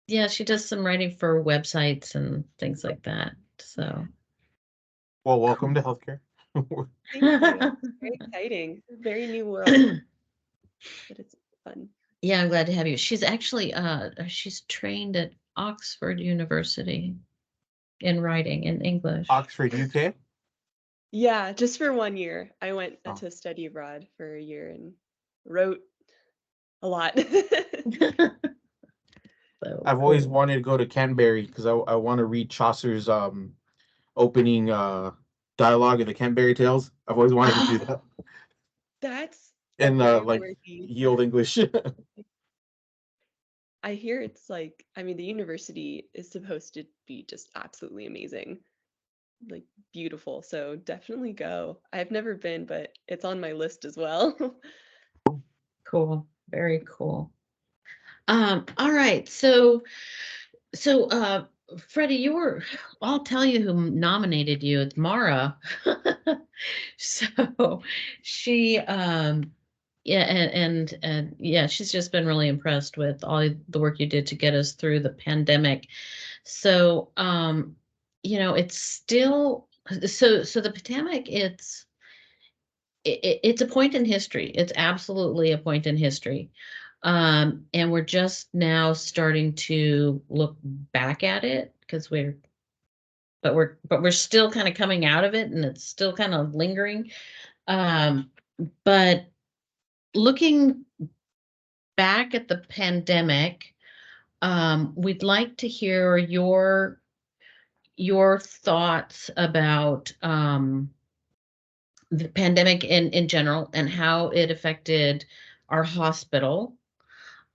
Yeah, she does some writing for websites and things like that. So Well, welcome cool. to healthcare. Thank you. Very exciting. Very new world, but it's fun. Yeah, I'm glad to have you. She's actually she's trained at Oxford University in writing in English. Oxford, UK. Yeah, just for 1 year. I went Oh. to study abroad for a year and wrote a lot. So I've always cool. wanted to go to Canterbury because I want to read Chaucer's opening dialogue in the Canterbury Tales. I've always wanted to do that That's in very like worthy. ye old English. I hear it's like, I mean, the university is supposed to be just absolutely amazing, like beautiful. So definitely go. I've never been, but it's on my list as well. Cool. Very cool. All right. So Freddie, I'll tell you who nominated you. It's Mara. So she yeah, and yeah, she's just been really impressed with all the work you did to get us through the pandemic. So it's still so the pandemic, it's a point in history. It's absolutely a point in history. And we're just now starting to look back at it because we're still kind of coming out of it and it's still kind of lingering. Um, but looking back at the pandemic, we'd like to hear your thoughts about the pandemic in general and how it affected our hospital.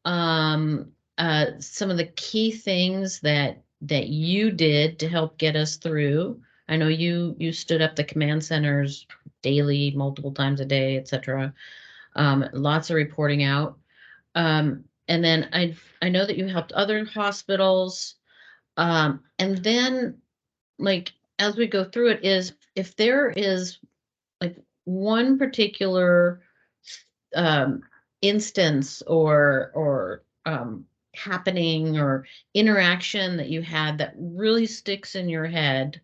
Some of the key things that you did to help get us through. I know you stood up the command centers daily, multiple times a day, etc. Lots of reporting out. And then I know that you helped other hospitals. And then like as we go through it is if there is like one particular um, instance or happening or interaction that you had that really sticks in your head.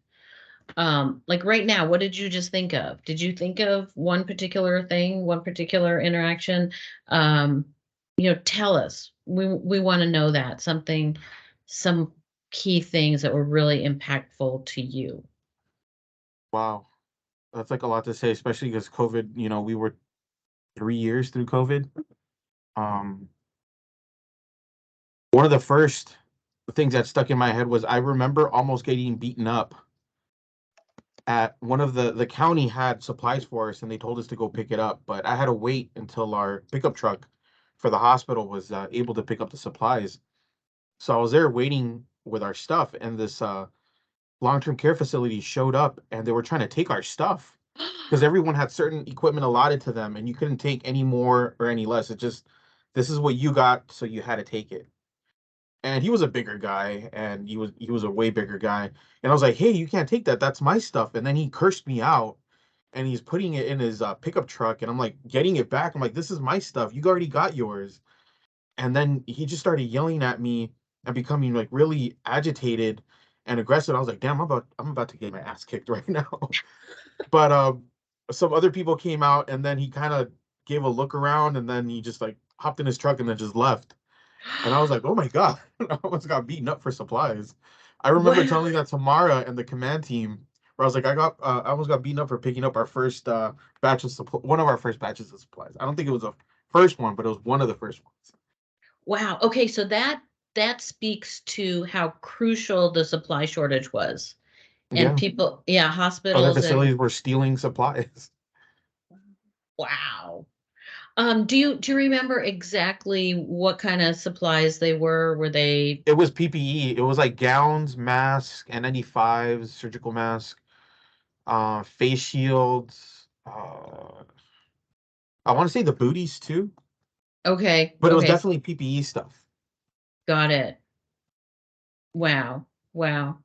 Like right now, what did you just think of? Did you think of one particular thing, one particular interaction? Um, tell us. We want to know that some key things that were really impactful to you. Wow, that's like a lot to say, especially because COVID. We were 3 years through COVID. Um, One of the first things that stuck in my head was I remember almost getting beaten up at one of the county had supplies for us and they told us to go pick it up, but I had to wait until our pickup truck for the hospital was able to pick up the supplies. So I was there waiting with our stuff, and this long-term care facility showed up and they were trying to take our stuff because everyone had certain equipment allotted to them and you couldn't take any more or any less. It just, this is what you got, so you had to take it. And he was a bigger guy, and he was a way bigger guy. And I was like, "Hey, you can't take that. That's my stuff." And then he cursed me out, and he's putting it in his pickup truck, and I'm like getting it back. I'm like, "This is my stuff. You already got yours." And then he just started yelling at me and becoming like really agitated and aggressive. I was like, "Damn, I'm about to get my ass kicked right now." But some other people came out, and then he kind of gave a look around, and then he just like hopped in his truck and then just left. And I was like, oh my God, I almost got beaten up for supplies. I remember telling Wow. that to Mara and the command team, where I was like, I almost got beaten up for picking up our first batch of supply, one of our first batches of supplies. I don't think it was the first one, but it was one of the first ones. Wow. Okay, so that speaks to how crucial the supply shortage was. And Yeah. people, yeah, Other hospitals and facilities were stealing supplies. wow. Do you remember exactly what kind of supplies they were? Were they It was PPE. It was like gowns, masks, N95s, surgical masks, face shields. I want to say the booties too, okay, but it was okay, definitely PPE stuff. got it. Wow. Wow.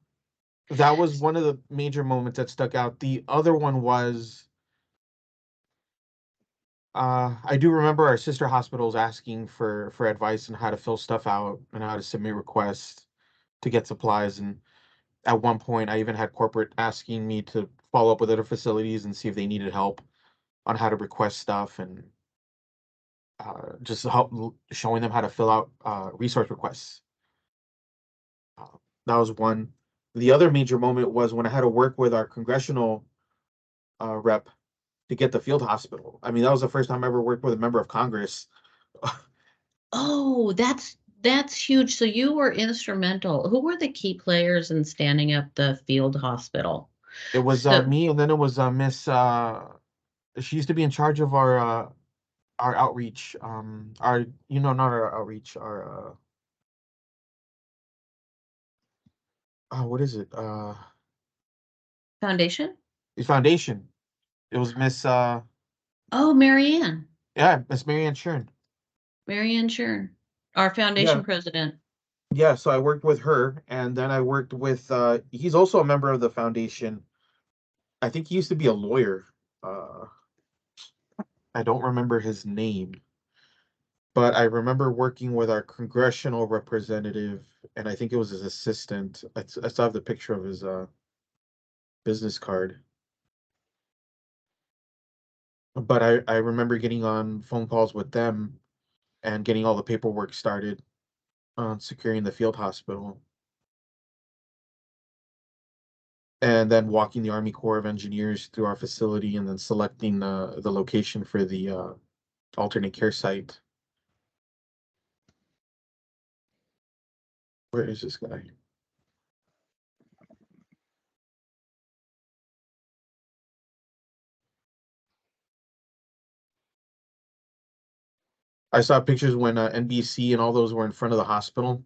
That was one of the major moments that stuck out. The other one was I do remember our sister hospitals asking for advice on how to fill stuff out and how to submit requests to get supplies. And at one point, I even had corporate asking me to follow up with other facilities and see if they needed help on how to request stuff and just help showing them how to fill out resource requests. That was one. The other major moment was when I had to work with our congressional rep to get the field hospital. I mean, that was the first time I ever worked with a member of Congress. Oh, that's huge. So you were instrumental. Who were the key players in standing up the field hospital? It was So, me, and then it was Miss. She used to be in charge of our outreach. Our not our outreach. Our what is it? foundation? The foundation. It was Miss. Oh, Marianne. Yeah, Miss Marianne Shern. Marianne Shern, our Yeah, foundation president. yeah. So I worked with her, and then I worked with. He's also a member of the foundation. I think he used to be a lawyer. Uh, I don't remember his name, but I remember working with our congressional representative, and I think it was his assistant. I still have the picture of his business card. But I remember getting on phone calls with them and getting all the paperwork started on securing the field hospital. And then walking the Army Corps of Engineers through our facility and then selecting the location for the alternate care site. Where is this guy? I saw pictures when NBC and all those were in front of the hospital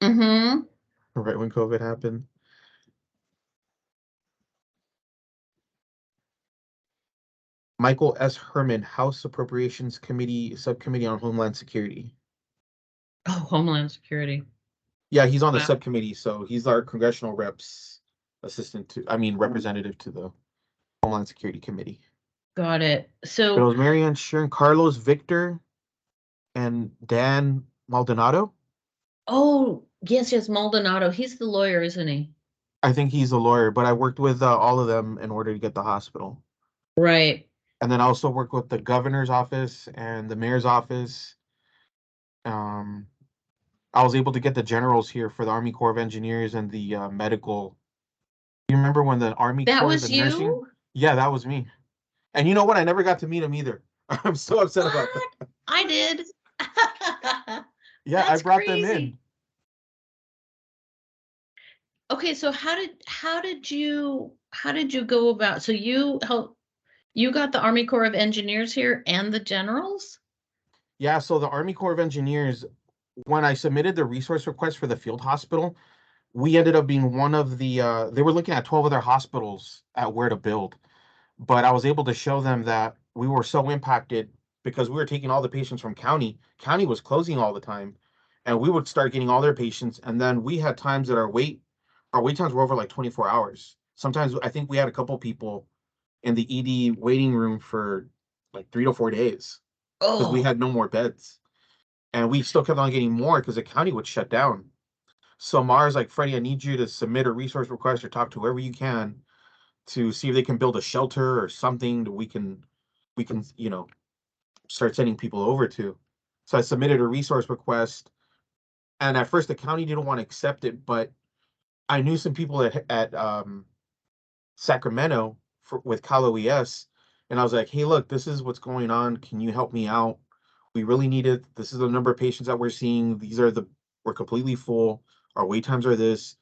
Mm-hmm. right when COVID happened. Michael S. Herman, House Appropriations Committee, Subcommittee on Homeland Security. Oh, Homeland Security. Yeah, he's on the Wow. subcommittee, so he's our congressional reps assistant to, I mean, representative to the Homeland Security Committee. Got it. But it So, was Marianne Sharon, Carlos Victor, and Dan Maldonado. oh, yes, yes, Maldonado. He's the lawyer, isn't he? I think he's a lawyer, but I worked with all of them in order to get the hospital. Right. And then I also worked with the governor's office and the mayor's office. Um, I was able to get the generals here for the Army Corps of Engineers and the medical. You remember when the Army That Corps, the was nursing? you? Yeah, that was me. And you know what? I never got to meet him either. I'm so upset about What? that. I did. Yeah, I That's brought them in. crazy. Okay, so how did you go about, so you got the Army Corps of Engineers here and the generals? Yeah, so the Army Corps of Engineers, when I submitted the resource request for the field hospital, we ended up being one of the they were looking at 12 other hospitals at where to build. But I was able to show them that we were so impacted because we were taking all the patients from county. County was closing all the time, and we would start getting all their patients. And then we had times that our wait times were over like 24 hours. Sometimes I think we had a couple people in the ED waiting room for like 3 to 4 days because we Oh, had no more beds. And we still kept on getting more because the county would shut down. So Mars like, Freddie, I need you to submit a resource request or talk to whoever you can to see if they can build a shelter or something that we can start sending people over to. So I submitted a resource request, and at first the county didn't want to accept it, but I knew some people at Sacramento with Calo ES, and I was like, hey, look, this is what's going on. Can you help me out? We really need it. This is the number of patients that we're seeing. We're completely full. Our wait times are this.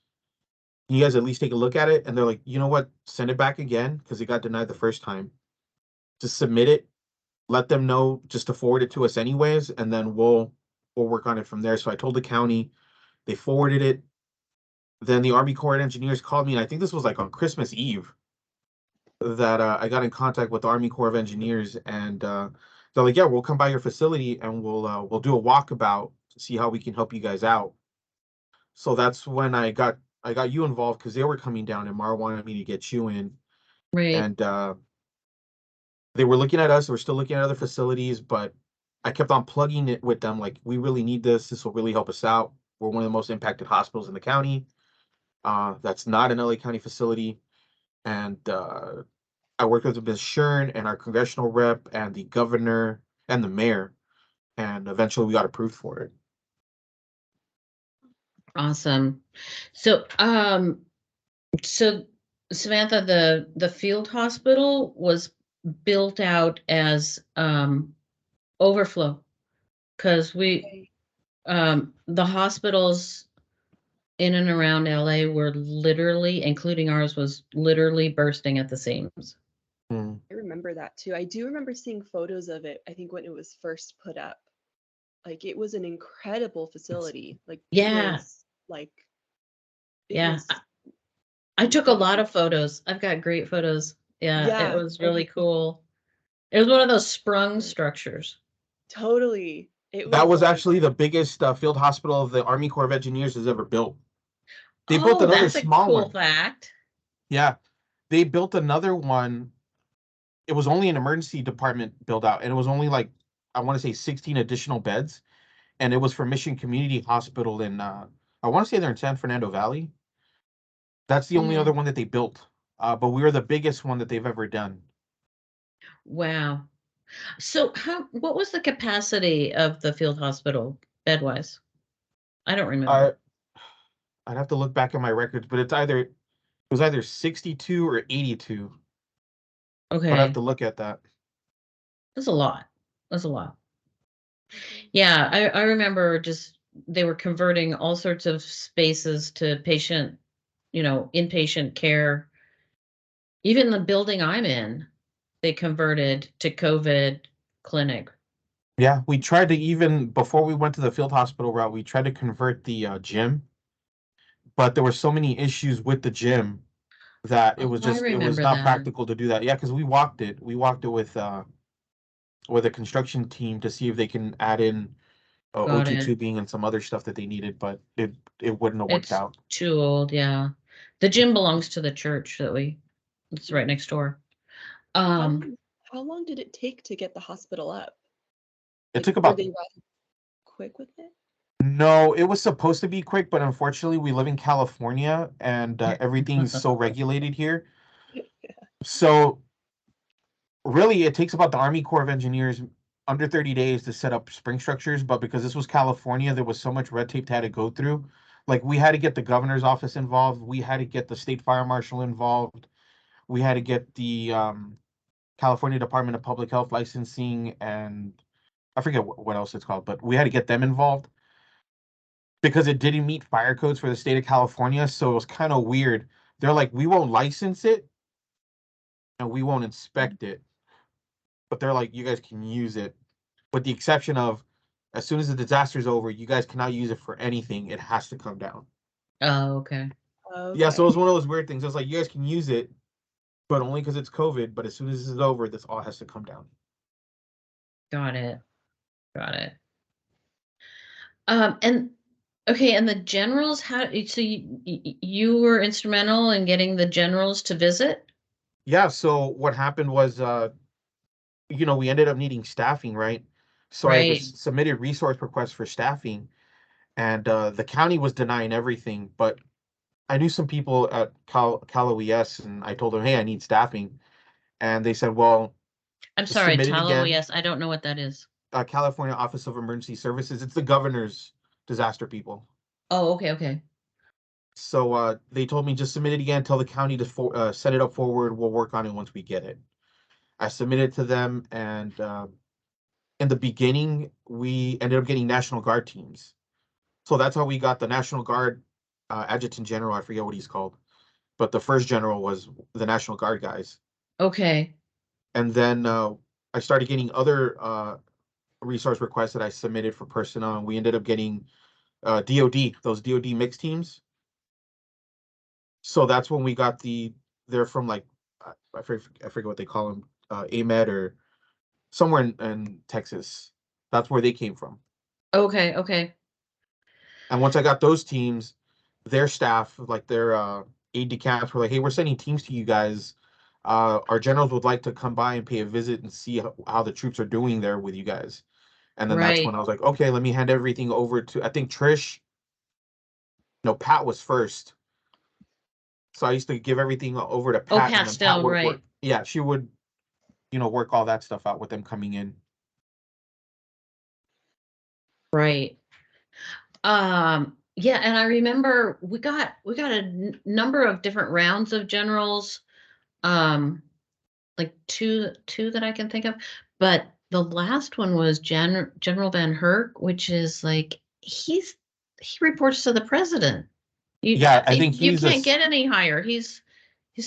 Can you guys at least take a look at it? And they're like, you know what? Send it back again because it got denied the first time. Just submit it, let them know just to forward it to us anyways, and then we'll work on it from there. So I told the county, they forwarded it. Then the Army Corps of Engineers called me, and I think this was like on Christmas Eve that I got in contact with the Army Corps of Engineers, and they're like, yeah, we'll come by your facility and we'll do a walkabout to see how we can help you guys out. So that's when I got you involved because they were coming down, and Mar wanted me to get you in, right. and They were looking at us. They were still looking at other facilities, but I kept on plugging it with them. Like, we really need this. This will really help us out. We're one of the most impacted hospitals in the county. That's not an LA County facility. And I worked with Ms. Shern and our congressional rep and the governor and the mayor. And eventually we got approved for it. Awesome. So, so Samantha, the field hospital was built out as overflow because the hospitals in and around LA were literally, including ours, was literally bursting at the seams. Mm. I remember that too. I do remember seeing photos of it, I think when it was first put up. Like it was an incredible facility. Like it Yeah, was like it yeah. was I took a lot incredible. of photos. I've got great photos. Yeah, it Yeah, was really cool. It was one of those sprung like, structures. totally. It That was was like, actually the biggest field hospital the Army Corps of Engineers has ever built. They built Oh, another that's a small cool one. fact. Yeah, they built another one. It was only an emergency department built out, and it was only like, I want to say 16 additional beds, and it was for Mission Community Hospital in I want to say they're in San Fernando Valley. That's the only other Mhm. one that they built. But we were the biggest one that they've ever done. Wow. So what was the capacity of the field hospital bed-wise? I don't remember. I I'd have to look back at my records, but it was either 62 or 82. But I have Okay. to look at that. That's a lot. That's a lot. Yeah, I remember just they were converting all sorts of spaces to patient, inpatient care. Even the building I'm in, they converted to COVID clinic. Yeah, we tried to, even before we went to the field hospital route, we tried to convert the gym, but there were so many issues with the gym that Oh, I it was remember not that. practical to do that. Yeah, because we walked it with a construction team to see if they can add in Got O2 it. tubing and some other stuff that they needed, but it wouldn't have worked It's out. too old, yeah. The gym belongs to the church it's right next door. how Um, long how long did it take to get the hospital up? It Like took were about they rather quick with it? No, it was supposed to be quick, but unfortunately, we live in California and everything's so regulated here. So really, it takes about the Army Corps of Engineers under 30 days to set up spring structures. But because this was California, there was so much red tape to had to go through. Like, we had to get the governor's office involved. We had to get the state fire marshal involved. We had to get the California Department of Public Health licensing, and I forget what else it's called, but we had to get them involved because it didn't meet fire codes for the state of California. So it was kind of weird. They're like, we won't license it and we won't inspect it, but they're like, you guys can use it, with the exception of, as soon as the disaster's over, you guys cannot use it for anything. It has to come down. oh, okay. Yeah, so it Okay. was one of those weird things. It was like, you guys can use it, but only because it's COVID. But as soon as this is over, this all has to come down. Got it. Got it. And okay, and the generals, so you were instrumental in getting the generals to visit, Yeah, so what happened was, we ended up needing staffing, right? So I right? submitted resource requests for staffing, and the county was denying everything. But I knew some people at Cal OES, and I told them, hey, I need staffing, and they said, well, I'm just sorry, submit it Talo, again. yes, I don't know what that is. California Office of Emergency Services. It's the governor's disaster people. Oh, okay, okay. So they told me just submit it again, tell the county to set it up forward. We'll work on it once we get it. I submitted to them, and in the beginning, we ended up getting National Guard teams. So that's how we got the National Guard adjutant general. I forget what he's called, but the first general was the National Guard guys. Okay. And then I started getting other resource requests that I submitted for personnel, and we ended up getting DoD, those DoD mixed teams. So that's when we got they're from like, I forget what they call them, AMED or somewhere in Texas. That's where they came from. Okay, okay. And once I got those teams, their staff, like their aide de camps, were like, "Hey, we're sending teams to you guys. Our generals would like to come by and pay a visit and see how the troops are doing there with you guys. And then that's when Right. I was like, okay, let me hand everything over to, I think Trish, no, Pat was first. So I used to give everything over to Oh, Pat, and Pat then Pat Stone, would work. right. Yeah, she would, work all that stuff out with them coming in. Right. Yeah, and I remember we got a number of different rounds of generals, like two that I can think of, but the last one was General Van Herk, which is like he reports to the president. Yeah, I think You he's a, can't get any higher. He's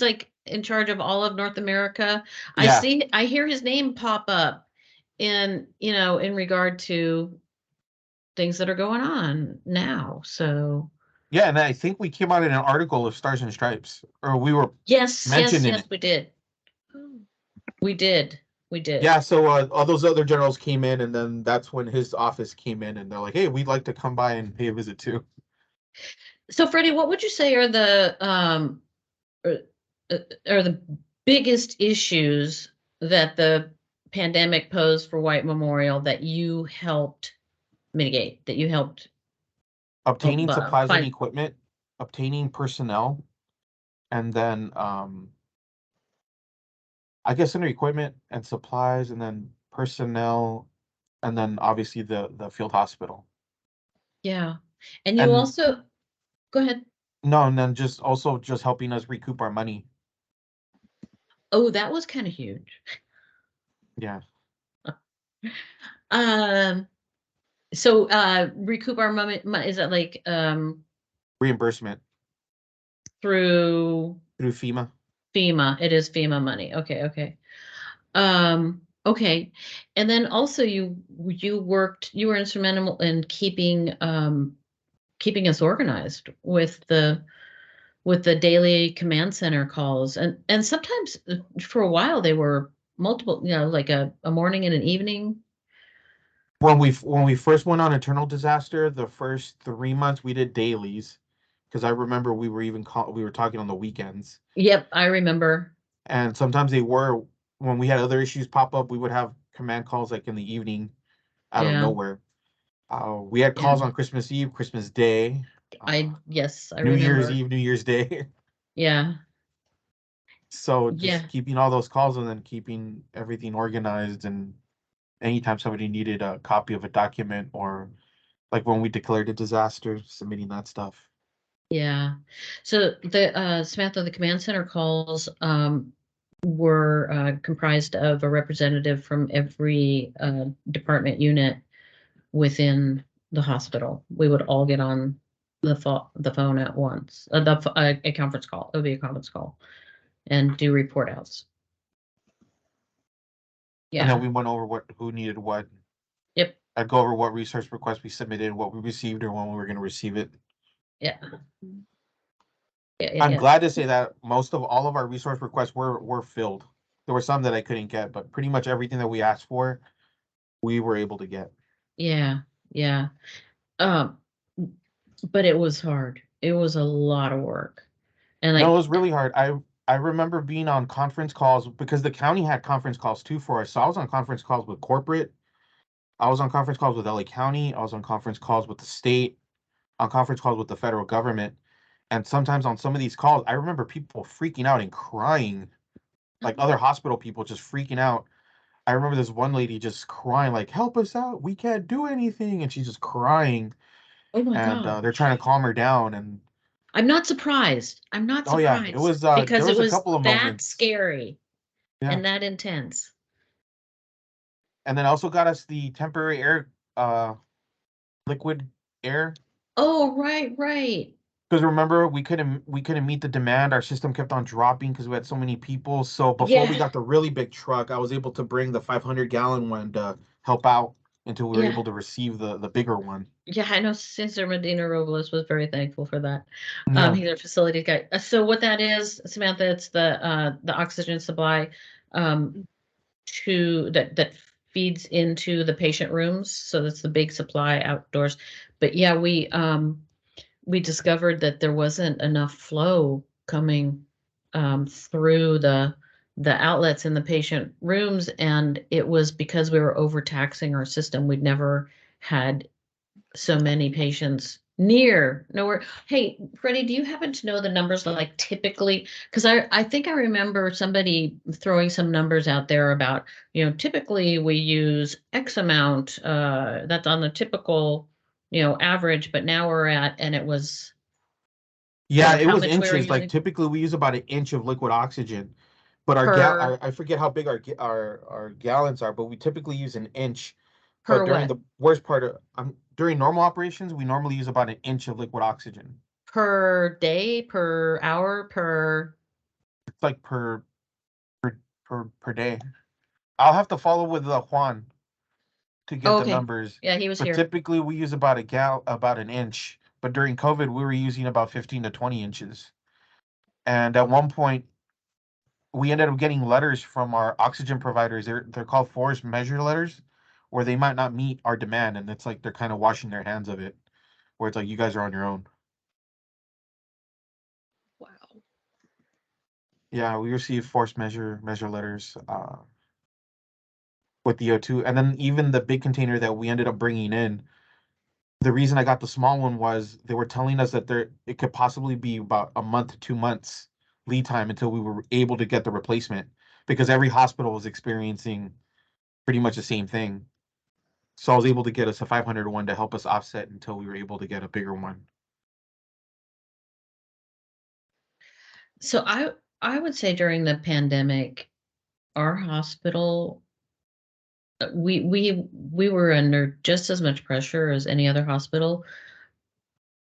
like in charge of all of North America. yeah, I hear his name pop up in regard to things that are going on now. So yeah, and I think we came out in an article of Stars and Stripes, or we were yes, mentioned yes, in yes, it. we did. Oh, We did. We did. Yeah, so all those other generals came in, and then that's when his office came in, and they're like, "Hey, we'd like to come by and pay a visit too." So Freddie, what would you say are uh, are the biggest issues that the pandemic posed for White Memorial that you helped mitigate, that you helped Obtaining supplies and find? equipment, obtaining personnel, and then I guess under equipment and supplies, and then personnel, and then obviously the field hospital. Yeah. And you And also go ahead. no, and then just also just helping us recoup our money. Oh, that was kind of huge. Yeah. Um, so recoup our money, is that like Reimbursement through through FEMA. FEMA? It is FEMA money. Okay, okay. Okay. And then also you were instrumental in keeping us organized with the daily command center calls. And sometimes for a while they were multiple, like a morning and an evening. When we first went on Eternal Disaster, the first 3 months we did dailies, because I remember we were talking on the weekends, Yep, I remember. and sometimes they were when we had other issues pop up, we would have command calls like in the evening out of Yeah. nowhere. We had Yeah. calls on Christmas Eve, Christmas Day, Yes, I New Year's remember. Eve, New Year's Day. Yeah. So just Yeah. keeping all those calls and then keeping everything organized, and anytime somebody needed a copy of a document, or like when we declared a disaster, submitting that stuff. Yeah. So the Samantha, the command center calls were comprised of a representative from every department unit within the hospital. We would all get on the phone at once. A conference call. It would be a conference call and do report outs. And then Yeah. we went over who needed what. Yep. I'd go over what research requests we submitted, what we received, or when we were going to receive it. Yeah. mm, Yeah. Yeah. I'm Yeah. glad to say that most of all of our resource requests were filled. There were some that I couldn't get, but pretty much everything that we asked for, we were able to get. Yeah. Yeah. Um, but it was hard. It was a lot of work. And No, it like, was really hard. I remember being on conference calls because the county had conference calls too for us. So I was on conference calls with corporate. I was on conference calls with LA County. I was on conference calls with the state, on conference calls with the federal government. And sometimes on some of these calls, I remember people freaking out and crying, like other hospital people just freaking out. I remember this one lady just crying, like, "Help us out. We can't do anything." And she's just crying. oh my And they're trying to gosh. calm her down. And I'm not surprised. I'm not oh yeah, it surprised was there because it was a was couple of that moments. scary Yeah. and that intense. And then also got us the temporary air liquid air. Oh, right, right. Because remember, we couldn't meet the demand. Our system kept on dropping because we had so many people. So before we Yeah, got the really big truck, I was able to bring the 500-gallon one to help out until we were yeah, able to receive the bigger one. yeah. I know Cesar Medina Robles was very thankful for that. Yeah. He's our facility guy. So what that is, Samantha, it's the oxygen supply um, mm, that feeds into the patient rooms. So that's the big supply outdoors. But yeah, we discovered that there wasn't enough flow coming through the outlets in the patient rooms, and it was because we were overtaxing our system. We'd never had so many patients near nowhere. Hey, Freddie, do you happen to know the numbers like typically? Because I think I remember somebody throwing some numbers out there about, typically we use X amount, that's on the typical, average, but now we're at, and it was, Yeah, it how was much we were inches. Like using typically we use about an inch of liquid oxygen, but per, I forget how big our gallons are, but we typically use an inch. But per during what? the worst part of during normal operations, we normally use about an inch of liquid oxygen. Per day, per hour, per, It's like per day. I'll have to follow with Juan to get oh, the okay. numbers. Yeah, he was But here. typically we use about an inch. But during COVID, we were using about 15 to 20 inches. And at one point, we ended up getting letters from our oxygen providers. They're called force measure letters, where they might not meet our demand, and it's like they're kind of washing their hands of it, where it's like you guys are on your own. Wow. Yeah, we received force measure letters with the O2, and then even the big container that we ended up bringing in. The reason I got the small one was they were telling us that it could possibly be about a month to 2 months lead time until we were able to get the replacement, because every hospital was experiencing pretty much the same thing. So I was able to get us a 500 one to help us offset until we were able to get a bigger one. So I would say during the pandemic, our hospital, we were under just as much pressure as any other hospital,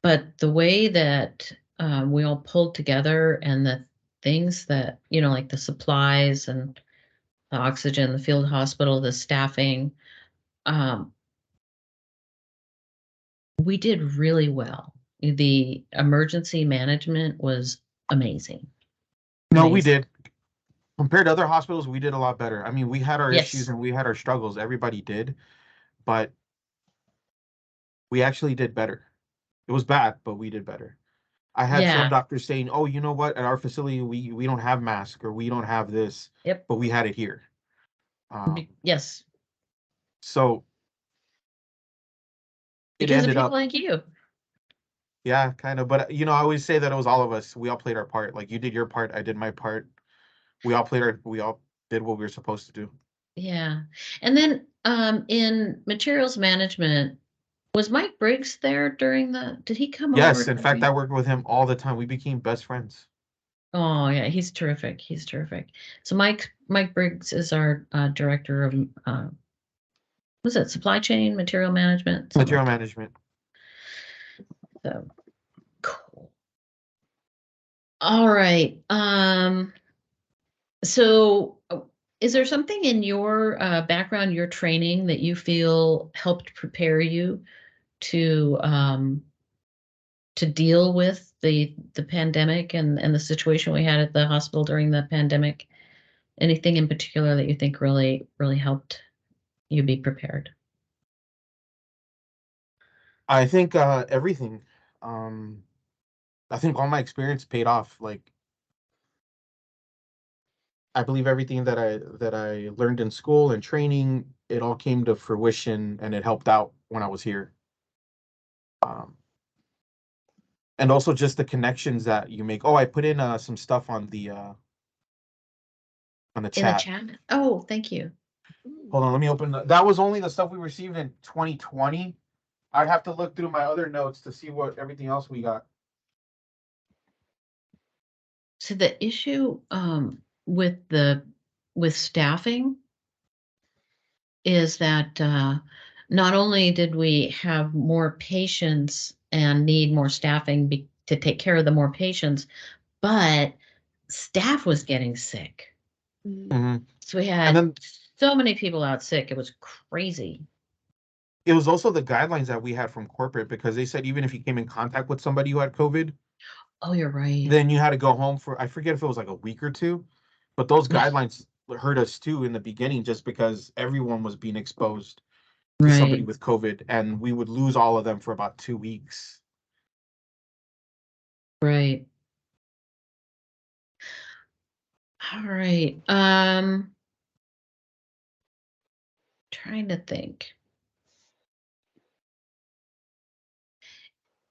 but the way that we all pulled together and the things that, like the supplies and the oxygen, the field hospital, the staffing, um, we did really well. The emergency management was amazing. No, we Amazing. did. Compared to other hospitals, we did a lot better. I mean, we had our issues Yes. and we had our struggles. Everybody did, but we actually did better. It was bad, but we did better. I had some Yeah. doctors saying, "Oh, you know what? At our facility, we don't have masks or we don't have this, Yep. but we had it here." Um, Yes. so it Because of ended people up, like you. yeah, kind of. But I always say that it was all of us. We all played our part. Like you did your part, I did my part. We all did what we were supposed to do. Yeah. And then in materials management, was Mike Briggs there during did he come over Yes, in fact, I during? worked with him all the time. We became best friends. Oh yeah, he's terrific. He's terrific. So Mike Briggs is our director of was it supply chain, material management, something Material like management. that. So cool. All right. So is there something in your background, your training that you feel helped prepare you to deal with the pandemic and the situation we had at the hospital during the pandemic? Anything in particular that you think really, really helped you be prepared? I think everything. Um, I think all my experience paid off. Like I believe everything that I learned in school and training, it all came to fruition and it helped out when I was here. Um, and also just the connections that you make. Oh, I put in some stuff on the In the chat. chat? Oh, thank you. Hold on, let me open that was only the stuff we received in 2020. I'd have to look through my other notes to see what everything else we got. So the issue with staffing is that not only did we have more patients and need more staffing to take care of the more patients, but staff was getting sick. Mm-hmm. So we And had then so many people out sick. It was crazy. it was also the guidelines that we had from corporate, because they said even if you came in contact with somebody who had COVID, Oh, you're right. then you had to go home for, I forget if it was like a week or two, but those guidelines hurt us too in the beginning, just because everyone was being exposed to somebody Right. with COVID, and we would lose all of them for about 2 weeks. Right. All right. Trying to think.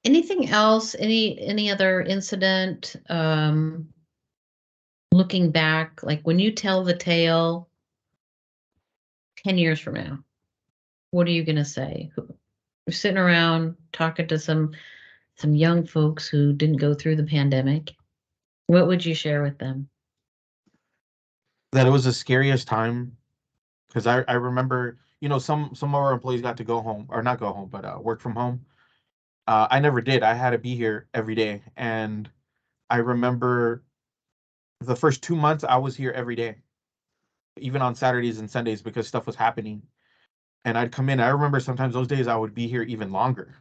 Anything else? Any other incident? Looking back, like when you tell the tale 10 years from now, what are you gonna say? You're sitting around talking to some young folks who didn't go through the pandemic. What would you share with them? That it was the scariest time because I remember, some of our employees got to go home or not go home, but work from home. I never did. I had to be here every day, and I remember the first 2 months I was here every day, even on Saturdays and Sundays because stuff was happening. And I'd come in. I remember sometimes those days I would be here even longer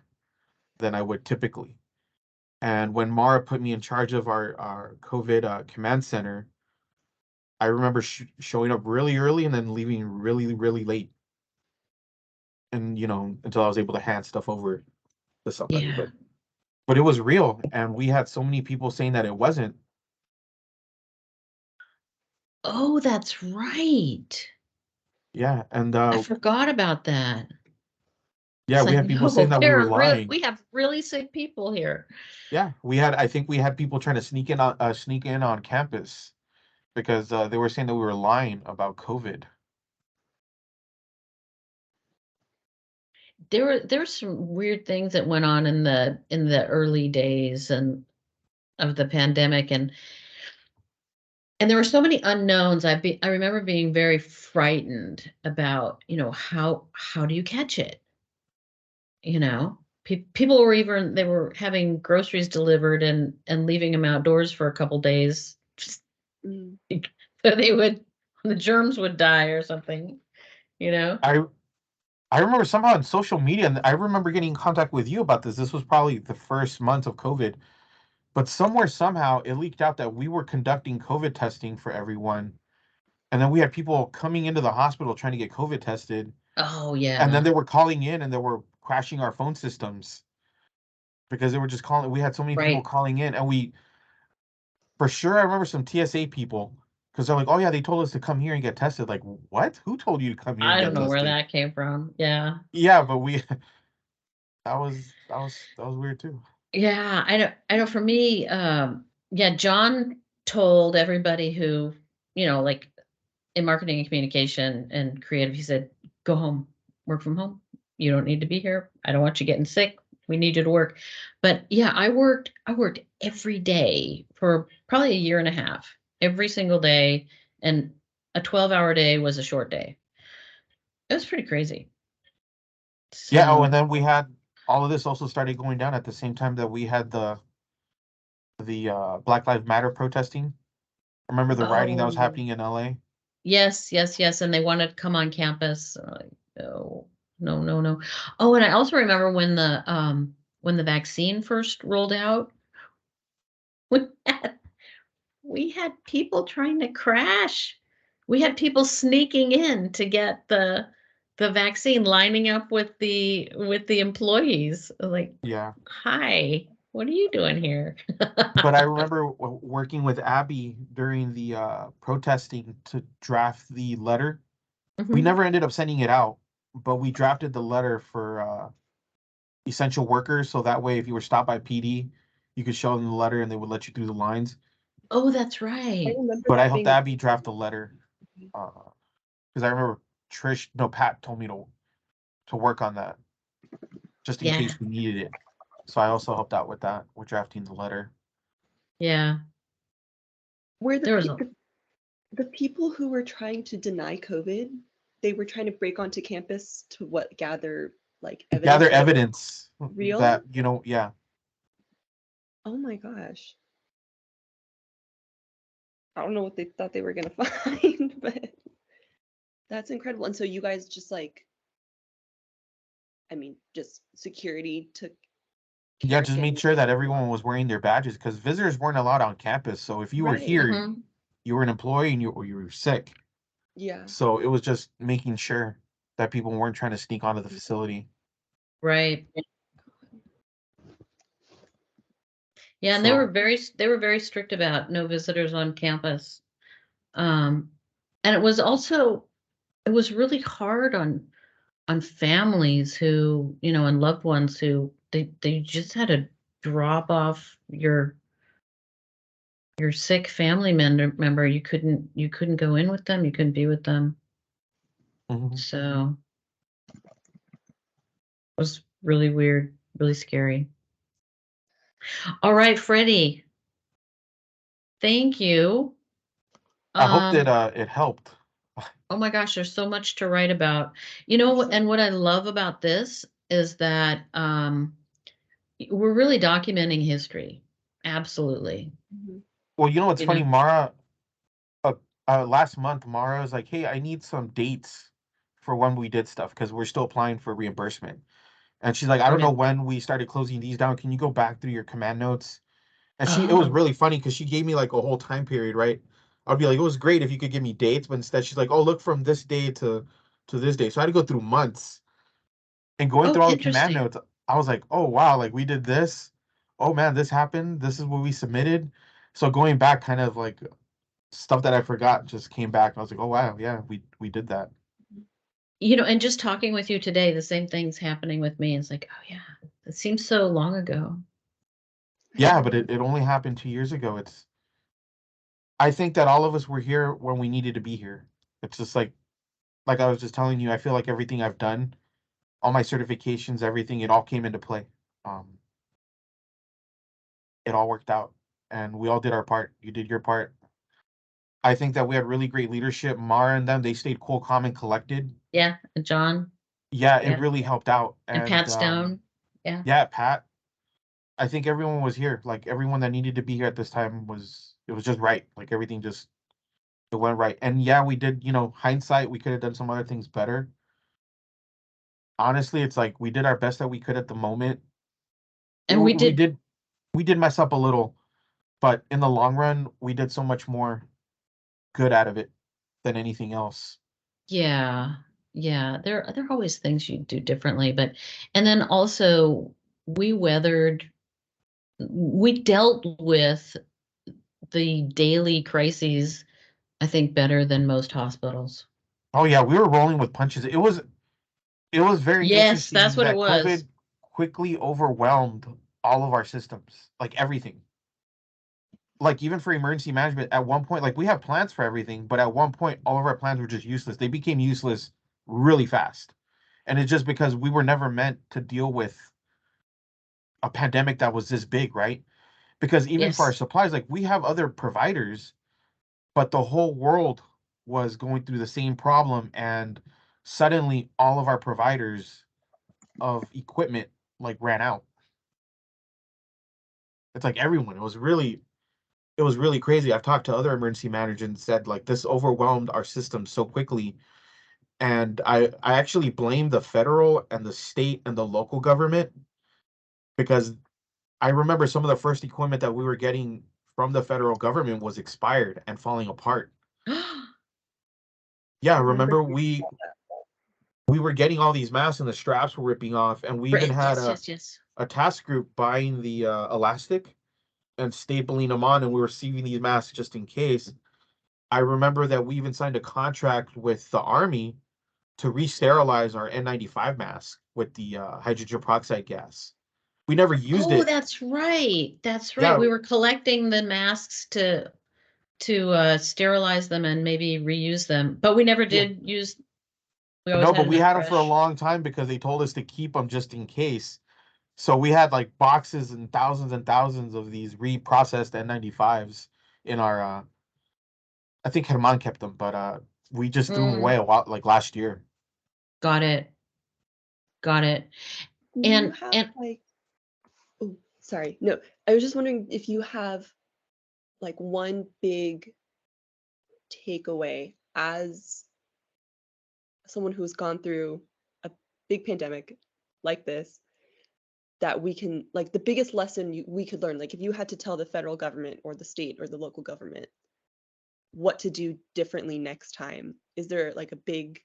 than I would typically. And when Mara put me in charge of our COVID command center, I remember showing up really early and then leaving really, really late. And, until I was able to hand stuff over to somebody. Yeah. But it was real. And we had so many people saying that it wasn't. Oh, that's right. Yeah. And I forgot about that. yeah, It's we like, had people saying no, that we there were are real, lying. we have really sick people here. Yeah, I think we had people trying to sneak in on campus because they were saying that we were lying about COVID. There were some weird things that went on in the early days and of the pandemic, and there were so many unknowns. I remember being very frightened about, how do you catch it? People were even they were having groceries delivered and leaving them outdoors for a couple days Mm. so the germs would die or something, you know? I I remember somehow on social media, and I remember getting in contact with you about this. This was probably the first month of COVID, but somewhere somehow it leaked out that we were conducting COVID testing for everyone, and then we had people coming into the hospital trying to get COVID tested, Oh and then yeah. they were calling in and they were crashing our phone systems because they were just calling. We had so many people Right. calling in, and for sure, I remember some TSA people because they're like, "Oh yeah, they told us to come here and get tested." Like, what? Who told you to come here and I don't get know where tested? that came from. Yeah. Yeah, but we that was weird too. Yeah, I know for me, yeah, John told everybody who, like in marketing and communication and creative, he said, go home, work from home. You don't need to be here. I don't want you getting sick. We need you to work. But yeah, I worked every day for probably a year and a half, every single day. And a 12-hour day was a short day. It was pretty crazy. Yeah. Oh, So, and then we had all of this also started going down at the same time that we had the Black Lives Matter protesting. Remember the rioting that was oh, happening in LA? yes, yes, yes. And they wanted to come on campus. Like, no, no, no, no. Oh, and I also remember when the vaccine first rolled out, we had, we had people trying to crash. We had people sneaking in to get the vaccine, lining up with the employees. Like, Yeah. hi, what are you doing here? But I remember working with Abby during the protesting to draft the letter. We Mhm. never ended up sending it out, but we drafted the letter for essential workers, so that way if you were stopped by PD, you could show them the letter and they would let you through the lines. Oh, that's I right. remember But I that helped being Abby draft the letter because I remember Pat told me to work on that just in Yeah, case we needed it. So I also helped out with that, with drafting the letter. yeah. where There was a the people who were trying to deny COVID, they were trying to break onto campus to gather like evidence Gather that it was evidence real. that, yeah. Oh my gosh. I don't know what they thought they were gonna find, but that's incredible. And so you guys just like, I mean, just security took Yeah, care of just made getting sure that people everyone out. was wearing their badges because visitors weren't allowed on campus. So if you were Right. here, Mhm. you were an employee and you were sick. Yeah. So it was just making sure that people weren't trying to sneak onto the facility. Right. Yeah, and they were So very strict about no visitors on campus. And it was also, it was really hard on families who, and loved ones who they just had to drop off your sick family member. You couldn't go in with them, you couldn't be with them. Mhm. So it was really weird, really scary. All right, Freddie, thank you. I hope that Um, it helped. oh my gosh, there's so much to write about. There's so And what I love about this is that we're really documenting history. Absolutely. Mhm. Well, you know what's You funny, know, Mara? Uh, last month, Mara was like, "Hey, I need some dates for when we did stuff because we're still applying for reimbursement." And she's like, "I don't know okay. when we started closing these down. Can you go back through your command notes?" And it was Oh, really funny because she gave me like a whole time period, right? I'd be like, "It was great if you could give me dates," but instead she's like, "Oh, look from this day to this day." So I had to go through months and going through oh, all the command interesting. notes. I was like, "Oh wow, like we did this. Oh man, this happened. This is what we submitted." So going back, kind of like stuff that I forgot just came back. I was like, "Oh wow, yeah, we did that." And just talking with you today, the same thing's happening with me. It's like, oh yeah, it seems so long ago. I Yeah, but know. it only happened 2 years ago. I think that all of us were here when we needed to be here. It's just like I was just telling you, I feel like everything I've done, all my certifications, everything, it all came into play. Um, it all worked out, and we all did our part. You did your part. I think that we had really great leadership. Mara and them, they stayed cool, calm, and collected. Yeah, and John. Yeah, it Yeah, really helped out. and And Pat Stone. Yeah, yeah, Pat, I think everyone was here. Like everyone that needed to be here at this time it was just right. Like everything just it went right. And yeah, we did, hindsight, we could have done some other things better. Honestly, it's like we did our best that we could at the moment. and we We did. did mess up a little, but in the long run, we did so much more good out of it than anything else. Yeah, yeah. There are always things you do differently, and then also we weathered. We dealt with the daily crises, I think, better than most hospitals. Oh yeah, we were rolling with punches. It was very Yes, that's interesting what it that was. COVID quickly overwhelmed all of our systems, like everything. Like even for emergency management, at one point, like we have plans for everything, but at one point, all of our plans were just useless. They became useless really fast. And it's just because we were never meant to deal with a pandemic that was this big, right? Because even for our Yes. supplies, like we have other providers, but the whole world was going through the same problem, and suddenly all of our providers of equipment like ran out. It's like everyone. It was really crazy. I've talked to other emergency managers and said like this overwhelmed our system so quickly. And I actually blame the federal and the state and the local government because I remember some of the first equipment that we were getting from the federal government was expired and falling apart. I Yeah, remember remember hearing about that. we were getting all these masks and the straps were ripping off, and we even Right. had Yes, yes, yes. a task group buying the elastic and stapling them on, and we were receiving these masks just in case. I remember that we even signed a contract with the Army to re-sterilize our N95 mask with the hydrogen peroxide gas. We never used Oh, it. that's right. That's right. Yeah, We were collecting the masks to sterilize them and maybe reuse them, but we never yeah. did use. We always No, had but we enough had them for a fresh. long time because they told us to keep them just in case. So we had like boxes and thousands of these reprocessed N95s in our I think Herman kept them, but we just threw them away Mm, a while like last year. got it. Got it. Do you And have and like, oh, sorry. No, I was just wondering if you have like one big takeaway as someone who's gone through a big pandemic like this, that we can, like, the biggest lesson we could learn, like if you had to tell the federal government or the state or the local government what to do differently next time, is there like a big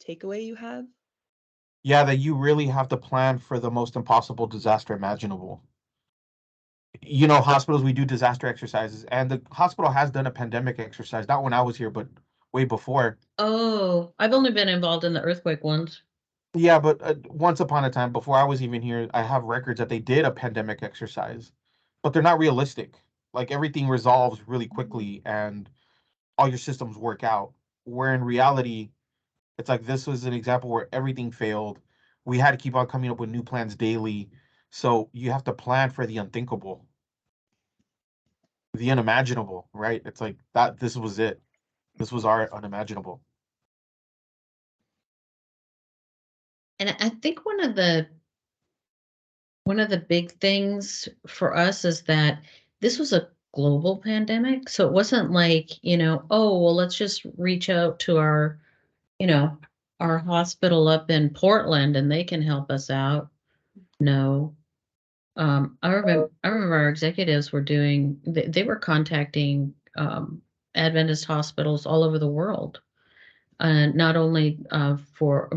takeaway you have? Yeah, that you really have to plan for the most impossible disaster imaginable. you know, hospitals, we do disaster exercises, and the hospital has done a pandemic exercise, not when I was here, but way before. Oh, I've only been involved in the earthquake ones. Yeah, but once upon a time, before I was even here, I have records that they did a pandemic exercise, but they're not realistic. Like everything resolves really quickly and all your systems work out. Where in reality, it's like this was an example where everything failed. We had to keep on coming up with new plans daily. So you have to plan for the unthinkable, the unimaginable, right? It's like that. This was it. This was our unimaginable. And I think one of the big things for us is that this was a global pandemic. So it wasn't like, oh, well, let's just reach out to you know, our hospital up in Portland and they can help us out. No. I remember our executives were they were contacting Adventist hospitals all over the world. Not only for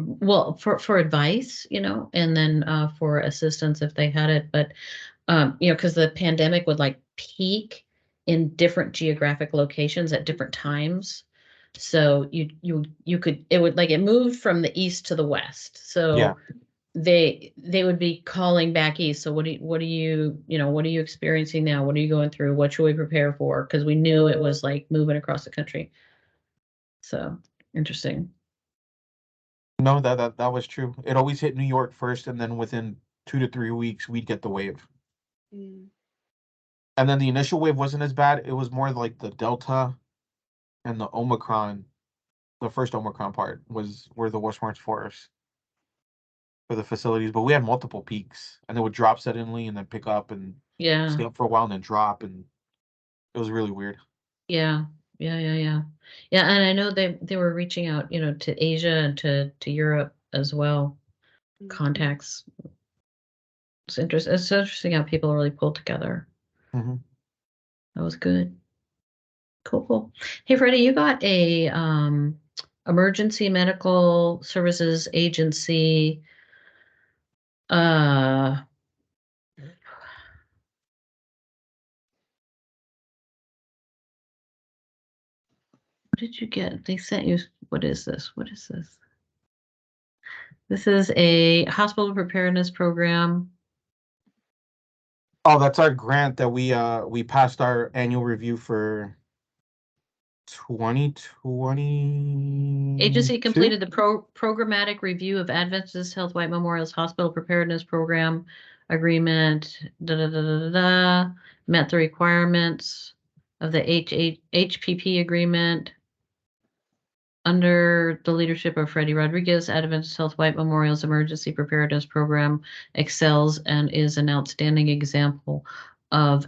advice, and then for assistance if they had it, but because the pandemic would like peak in different geographic locations at different times. So you could it would like it moved from the east to the west. Yeah. So they would be calling back east. So what are you experiencing now? What are you going through? What should we prepare for? Because we knew it was like moving across the country. So interesting. No, that was true. It always hit New York first, and then within 2 to 3 weeks, we'd get the wave. Mm. And then the initial wave wasn't as bad. It was more like the Delta and the Omicron. The first Omicron part were the worst ones for us for the facilities. But we had multiple peaks, and they would drop suddenly and then pick up and Yeah. stay up for a while and then drop, and it was really weird. Yeah. Yeah. Yeah. Yeah. Yeah. And I know they were reaching out, to Asia and to Europe as well. Mhm. Contacts. It's interesting how people really pulled together. Hmm. That was good. Cool, cool. Hey, Freddie, you got a emergency medical services agency. What did you get? They sent you. What is this? What is this? This is a hospital preparedness program. Oh, that's our grant that we passed our annual review for 2022. Agency completed the programmatic review of Adventist Health White Memorial's hospital preparedness program agreement. Da da da da da. Da, met the requirements of the HPP agreement. Under the leadership of Freddy Rodriguez, Adventist Health White Memorial's emergency preparedness program excels and is an outstanding example of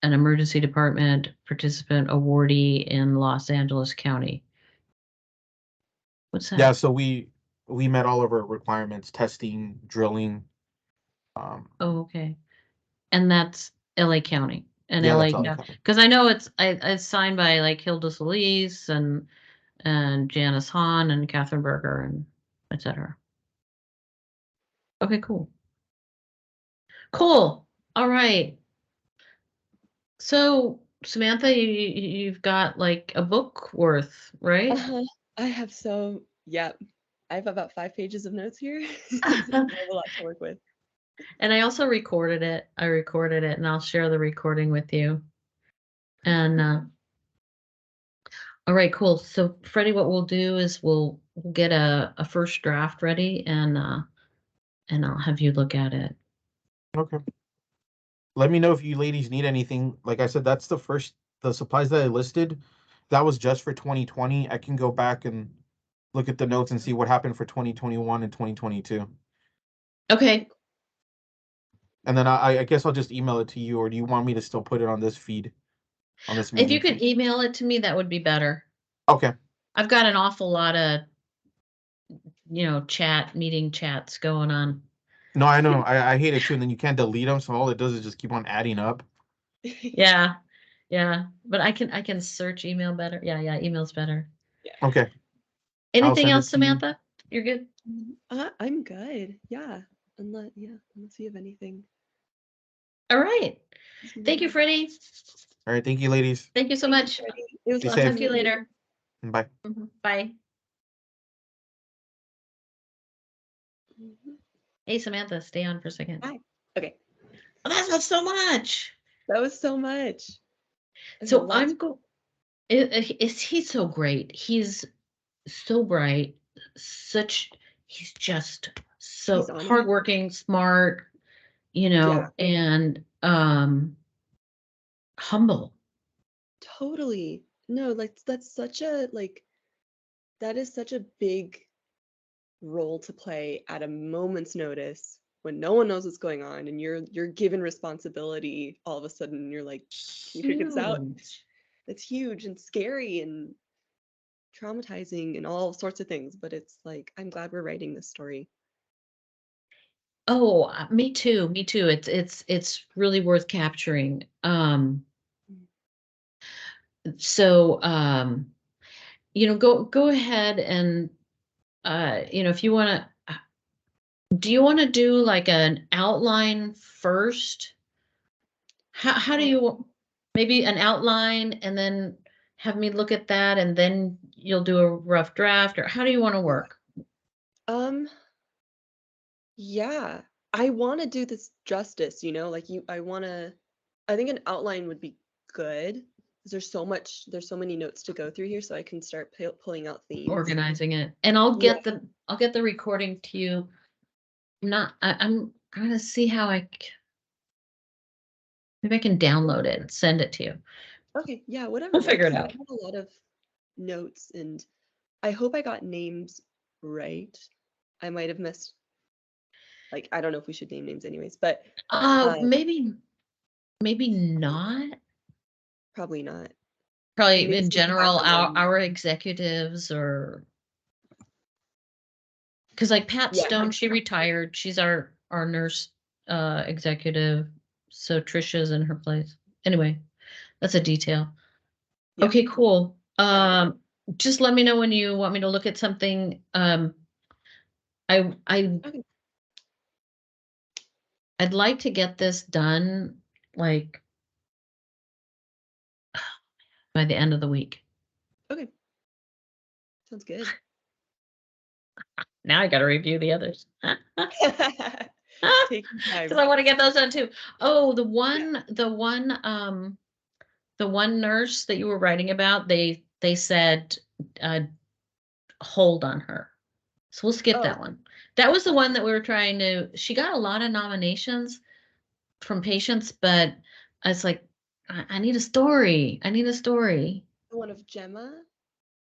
an emergency department participant awardee in Los Angeles County. What's that? Yeah, so we met all of our requirements, testing, drilling. Oh, okay. And that's LA County and Yeah, LA that's all I County. counted. Because I know it's signed by like Hilda Solis and Janice Hahn and Catherine Berger and etc. Okay, cool. Cool. All right. So, Samantha, you've got like a book worth, right? Uh-huh. I have yeah, I have about 5 pages of notes here. So I have a lot to work with. And I also recorded it. I recorded it, and I'll share the recording with you. And all right, cool. So, Freddie, what we'll do is we'll get a first draft ready, and I'll have you look at it. Okay. Let me know if you ladies need anything. Like I said, that's the supplies that I listed. That was just for 2020. I can go back and look at the notes and see what happened for 2021 and 2022. Okay. And then I guess I'll just email it to you, or do you want me to still put it on this feed, on this If meeting you could feed? email it to me, that would be better. Okay. I've got an awful lot of, meeting chats going on. No, I know. I hate it too. And then you can't delete them, so all it does is just keep on adding up. Yeah. Yeah. But I can search email better. Yeah, yeah, email's better. Yeah. Okay. I'll Anything send else, it to you. Samantha? You're good? I'm good. Yeah. Unless you have anything. All right. Thank you, Freddie. All right, thank you, ladies. Thank you so much. Freddie. It was Be I'll fun talk safe. to you meeting later. Bye. Bye. Mhm. Hey, Samantha, stay on for a second. Hi. Okay. Oh, that's not so much. That was so much. Okay, So lots. is he so great? He's so bright, he's just so He's on it. hardworking, smart, Yeah. and humble. Totally. No, like that's such a that is such a big role to play at a moment's notice when no one knows what's going on and you're given responsibility all of a sudden and you're like, can you figure this out? Huge. It's huge and scary and traumatizing and all sorts of things, but it's like I'm glad we're writing this story. Oh, me too. Me too. It's really worth capturing. So go ahead and if you want to, do you want to do like an outline first? How do you, maybe an outline and then have me look at that and then you'll do a rough draft, or how do you want to work? Um, yeah, I want to do this justice, like I think an outline would be good because there's so many notes to go through here, so I can start pulling out themes. Organizing it, and I'll get the recording to you. I'm gonna see how maybe I can download it and send it to you. Okay, yeah, whatever We'll figure works. it 'Cause out. I have a lot of notes, and I hope I got names right. I might have missed, I don't know if we should name names anyways, but Maybe not. probably not. Probably Maybe in some general, acronyms. our executives, or because like Pat Yeah. Stone, she retired. She's our nurse executive. So Trisha's in her place. Anyway, that's a detail. Yeah. Okay, cool. Just let me know when you want me to look at something. I Okay. I'd like to get this done like by the end of the week. Okay. Sounds good. Now I got to review the others. Take your time. Because I want to get those done too. Oh, the one nurse that you were writing about, they said hold on her. So we'll skip that one. That was the one that we were trying to, she got a lot of nominations from patients, but I was like, I need a story. I need a story. The one of Gemma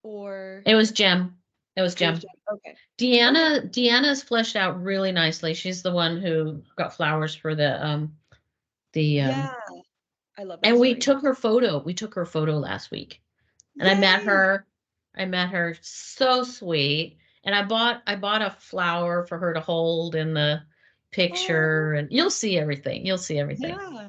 or It was Jem. It was it Jem. was Gemma. Okay. Deanna's fleshed out really nicely. She's the one who got flowers for the Yeah. I love that and story. we took her photo last week. And I met her, so sweet. And I bought a flower for her to hold in the picture, Oh, and you'll see everything. You'll see everything. yeah.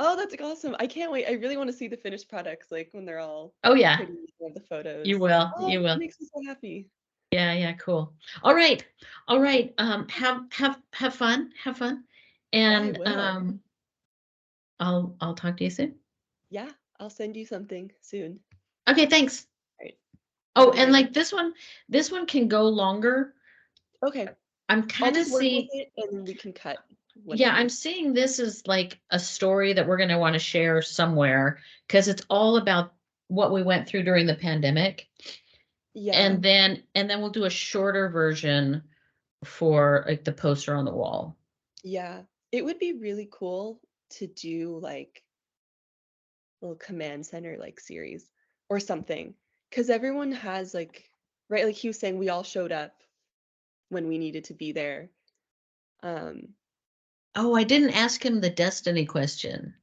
Oh, that's awesome. I can't wait. I really want to see the finished products, like when they're all Oh yeah, pretty of the photos. you will. Oh, You that will. makes me so happy. Yeah, cool. All right. All right. Have fun. Have fun. Yeah, I And will. I'll talk to you soon. Yeah, I'll send you something soon. Okay, thanks. All right. Have Oh, a good and night. like this one can go longer. Okay. I'm I'll kind of just work with seeing, it and we can cut when yeah, I'm needed. seeing this as like a story that we're going to want to share somewhere, because it's all about what we went through during the pandemic. Yeah. And then we'll do a shorter version for like the poster on the wall. Yeah. It would be really cool to do like a little command center series or something. Because everyone has right, like he was saying, we all showed up when we needed to be there. Oh, I didn't ask him the destiny question.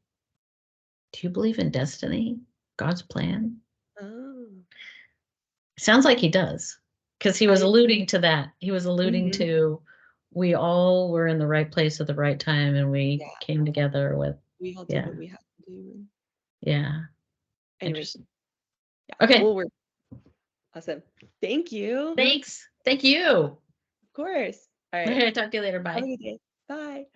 Do you believe in destiny? God's plan? Oh. Sounds like he does, because he was I alluding to that. He was alluding Mhm. to, we all were in the right place at the right time, and we Yeah. came together with, We all did yeah, what we had to do. And yeah. anyways, Interesting. yeah. Okay. We'll work. Awesome. Thank you. Thanks. Thank you. Of course. All right. Talk to you later. Have a Bye. good day. Bye.